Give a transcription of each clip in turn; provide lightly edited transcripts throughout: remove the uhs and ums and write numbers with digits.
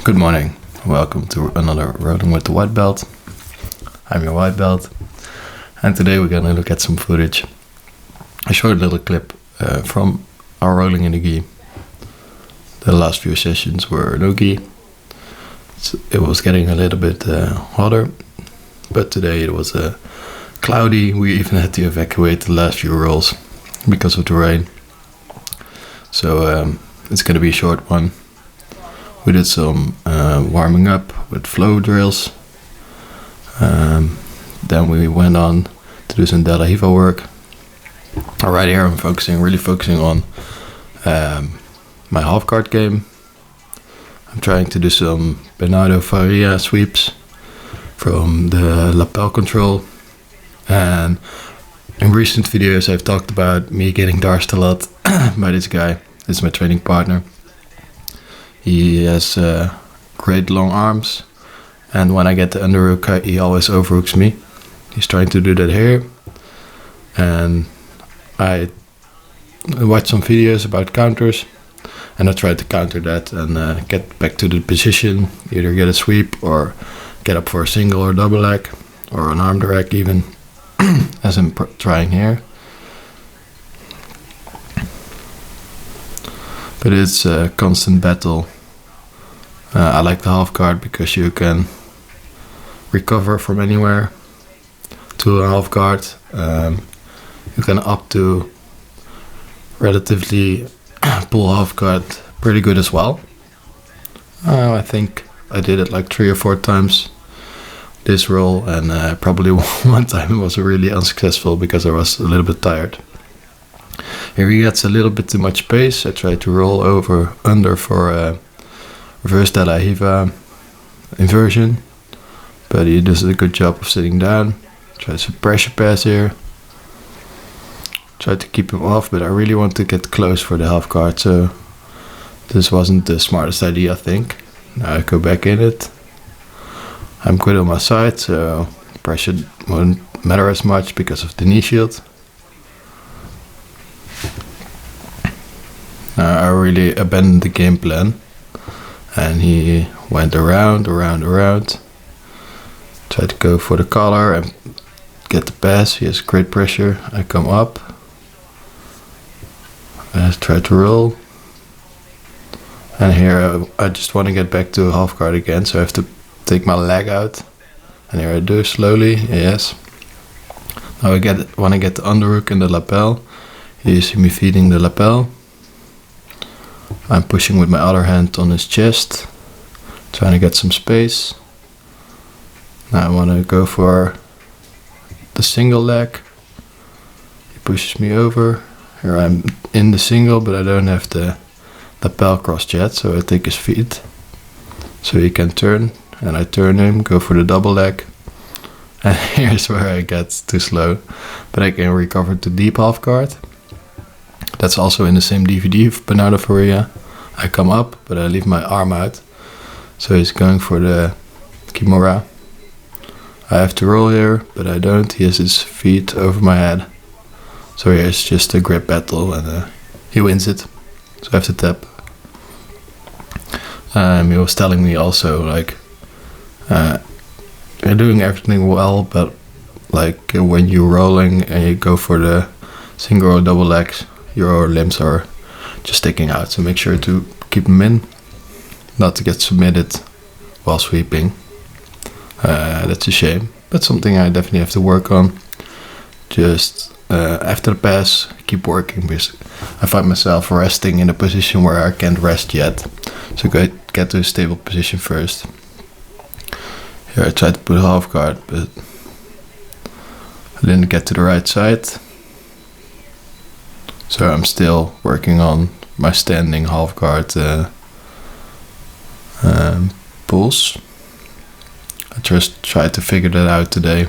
Good morning, welcome to another Rolling with the White Belt. I'm your white belt, and today we're gonna look at some footage. A short little clip from our rolling in the gi. The last few sessions were no gi. It was getting a little bit hotter, but today it was cloudy. We even had to evacuate the last few rolls because of the rain. So it's gonna be a short one. We did some warming up with flow drills. Then we went on to do some De La Hiva work. Right here I'm really focusing on my half guard game. I'm trying to do some Bernardo Faria sweeps from the lapel control. And in recent videos I've talked about me getting darsed a lot by this guy. This is my training partner. He has great long arms, and when I get the underhook, he always overhooks me. He's trying to do that here, and I watched some videos about counters, and I tried to counter that and get back to the position, either get a sweep or get up for a single or double leg, or an arm drag even, as I'm trying here. But it's a constant battle. I like the half guard because you can recover from anywhere to a half guard. You can up to relatively pull half guard pretty good as well. I think I did it like 3 or 4 times this roll, and probably one time it was really unsuccessful because I was a little bit tired. Here he gets a little bit too much pace. I try to roll under for a reverse De La Hiva inversion, but he does a good job of sitting down. Tries to pressure pass here. Try to keep him off, but I really want to get close for the half guard, so this wasn't the smartest idea, I think. Now I go back in it. I'm good on my side, so pressure won't matter as much because of the knee shield. I really abandoned the game plan, and he went around. Tried to go for the collar and get the pass. He has great pressure. I come up. I try to roll. And here I just want to get back to half guard again, so I have to take my leg out. And here I do slowly, yes. Now I want to get the underhook and the lapel. Here you see me feeding the lapel. I'm pushing with my other hand on his chest, trying to get some space. Now I want to go for the single leg. He pushes me over. Here I'm in the single, but I don't have the lapel crossed yet, so I take his feet so he can turn, and I turn him, go for the double leg. And here's where I get too slow, but I can recover to deep half guard. That's also in the same DVD of Bernardo Faria. I come up, but I leave my arm out. So he's going for the Kimura. I have to roll here, but I don't. He has his feet over my head. So here's just a grip battle, and he wins it. So I have to tap. He was telling me also, like, you're doing everything well, but like when you're rolling and you go for the single or double legs, your limbs are just sticking out, so make sure to keep them in, not to get submitted while sweeping. That's a shame, but something I definitely have to work on. Just after the pass, keep working, because I find myself resting in a position where I can't rest yet, so get to a stable position first. Here I tried to put half guard, but I didn't get to the right side. So I'm still working on my standing half guard pulls. I just tried to figure that out today.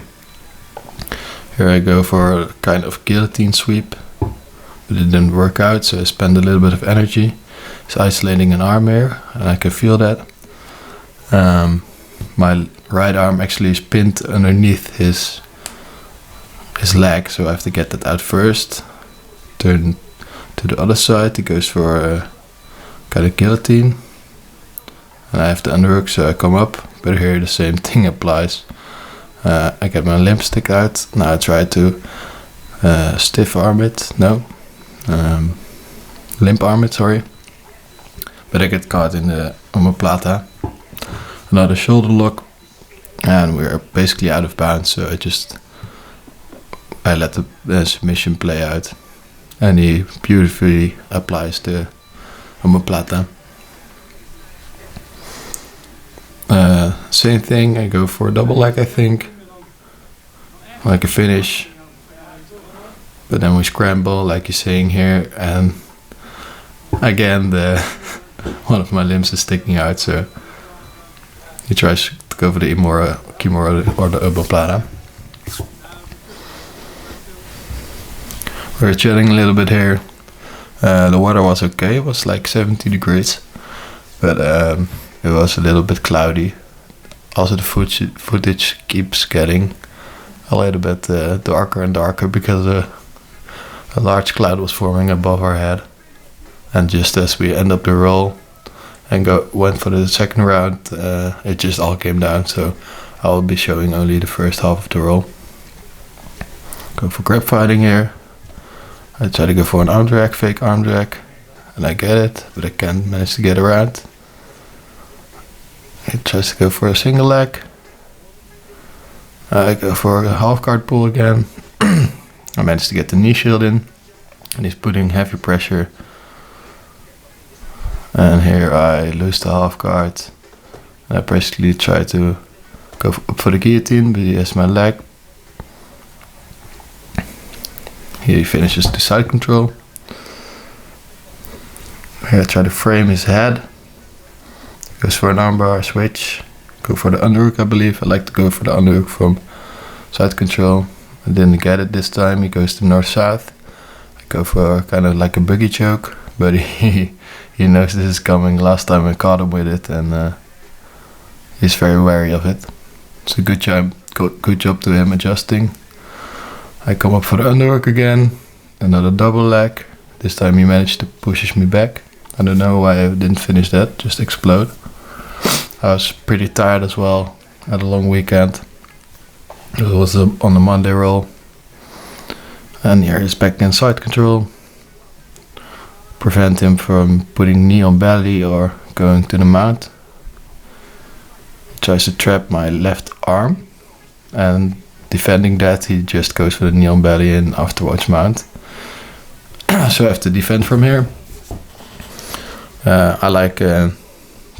Here I go for a kind of guillotine sweep, but it didn't work out, so I spent a little bit of energy. It's isolating an arm here, and I can feel that. My right arm actually is pinned underneath his leg, so I have to get that out first. Turn to the other side, he goes for a kind of guillotine. and I have the underhook, so I come up, but here the same thing applies. I get my limb stick out. Now I try to stiff arm it, limp arm it, sorry. But I get caught in the omoplata. Another shoulder lock, and we're basically out of bounds, so I let the submission play out. And he beautifully applies the omoplata. Same thing, I go for a double leg, I think, like a finish, but then we scramble like you're saying here, and again one of my limbs is sticking out, so he tries to go for the kimura or the omoplata. We're chilling a little bit here. The weather was okay, it was like 70 degrees, but it was a little bit cloudy. Also the footage keeps getting a little bit darker and darker because a large cloud was forming above our head. And just as we end up the roll and went for the second round, it just all came down, so I will be showing only the first half of the roll. Go for grab fighting here. I try to go for an arm drag, fake arm drag, and I get it, but I can't manage to get around. He tries to go for a single leg. I go for a half guard pull again. I managed to get the knee shield in, and he's putting heavy pressure. And here I lose the half guard. And I basically try to go for the guillotine, but he has my leg. Here he finishes the side control. Here I try to frame his head. Goes for an armbar switch. Go for the underhook, I believe. I like to go for the underhook from side control. I didn't get it this time. He goes to north-south. I go for kind of like a buggy choke, but he knows this is coming. Last time I caught him with it, and he's very wary of it. It's a good job to him adjusting. I come up for the underhook again. Another double leg. This time he managed to push me back. I don't know why I didn't finish that, just explode. I was pretty tired as well. Had a long weekend. It was on the Monday roll. And here is back in side control. Prevent him from putting knee on belly or going to the mount. He tries to trap my left arm. And defending that, he just goes for the knee on belly and afterwards mount. So I have to defend from here. I like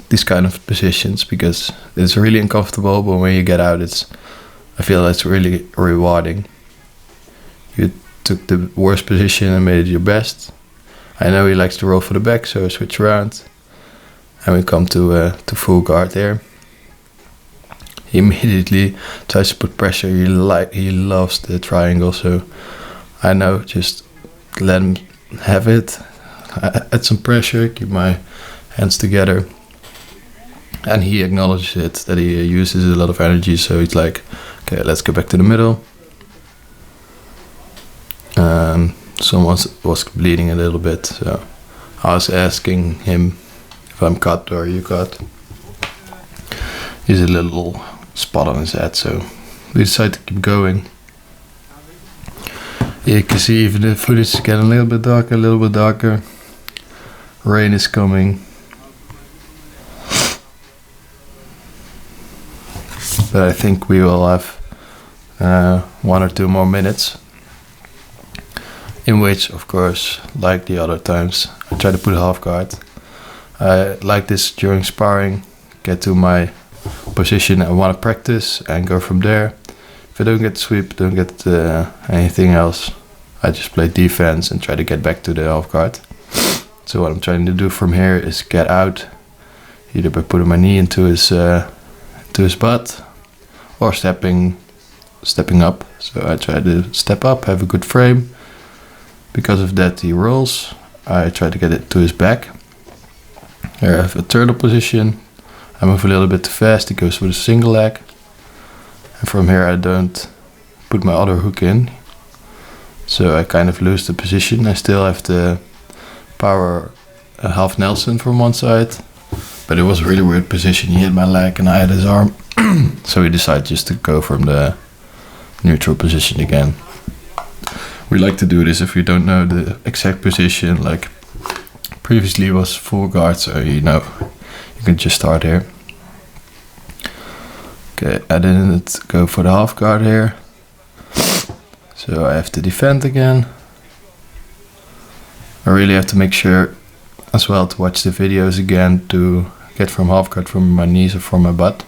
these kind of positions because it's really uncomfortable, but when you get out, I feel it's really rewarding. You took the worst position and made it your best. I know he likes to roll for the back, so I switch around, and we come to full guard there. He immediately tries to put pressure. He loves the triangle, so I know, just let him have it. Add some pressure, keep my hands together. And he acknowledges it, that he uses a lot of energy, so he's like, okay, let's go back to the middle. Someone was bleeding a little bit, so I was asking him if I'm cut or you cut. He's a little spot on his head, so we decided to keep going. You can see even the footage is getting a little bit darker. Rain is coming. But I think we will have 1 or 2 more minutes, in which, of course, like the other times, I try to put a half guard. I like this during sparring, get to my position I want to practice and go from there. If I don't get sweep, don't get anything else, I just play defense and try to get back to the half guard. So what I'm trying to do from here is get out, either by putting my knee into his butt or stepping up. So I try to step up, have a good frame. Because of that, he rolls. I try to get it to his back. Here I have a turtle position. I move a little bit too fast. He goes with a single leg. And from here I don't put my other hook in. So I kind of lose the position. I still have to power a half Nelson from one side. but it was a really weird position. He hit my leg and I had his arm. So we decided just to go from the neutral position again. We like to do this if we don't know the exact position, like previously it was full guard, so you know, you can just start here. Okay, I didn't go for the half guard here, so I have to defend again. I really have to make sure as well to watch the videos again to get from half guard from my knees or from my butt.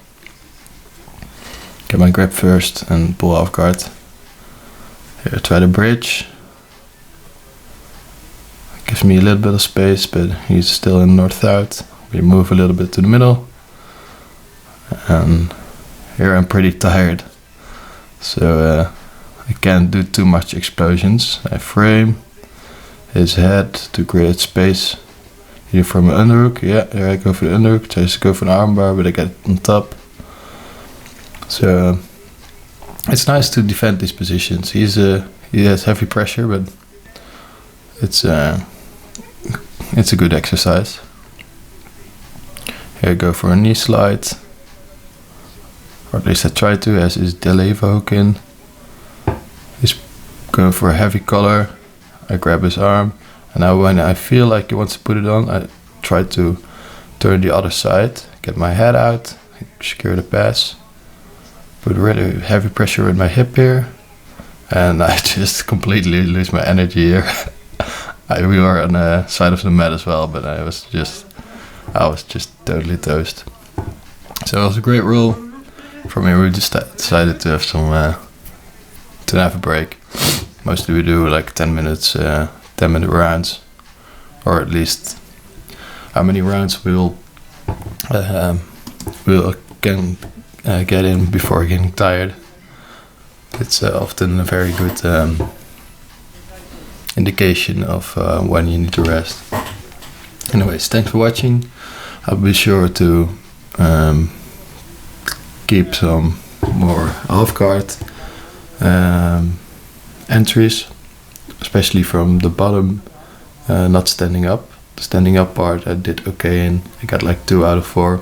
Get my grip first and pull half guard. Here, try the bridge. Gives me a little bit of space, but he's still in north-south. We move a little bit to the middle. And here I'm pretty tired, so I can't do too much explosions. I frame his head to create space. Here from an underhook, yeah, here I go for the underhook. Try to go for an armbar, but I get it on top. So it's nice to defend these positions. He has heavy pressure, but it's a good exercise. Here I go for a knee slide, or at least I try to, as his Deleva hook in. He's going for a heavy collar. I grab his arm, and now when I feel like he wants to put it on, I try to turn the other side, get my head out, secure the pass, put really heavy pressure with my hip here, and I just completely lose my energy here. We were on the side of the mat as well, but I was just totally toast. So it was a great roll. From here we just decided to have a break. Mostly we do like 10 minute rounds, or at least how many rounds we'll can get in before getting tired. It's often a very good indication of when you need to rest. Anyways, thanks for watching. I'll be sure to keep some more half guard entries, especially from the bottom, not standing up. The standing up part I did okay in. I got like 2 out of 4.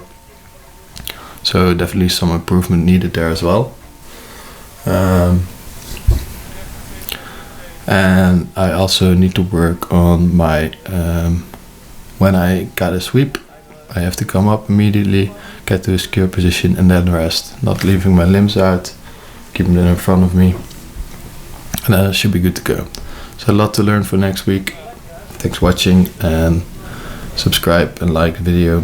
So definitely some improvement needed there as well. And I also need to work on my, when I got a sweep, I have to come up immediately, get to a secure position and then rest. Not leaving my limbs out, keeping them in front of me. And I should be good to go. So a lot to learn for next week. Thanks for watching, and subscribe and like the video.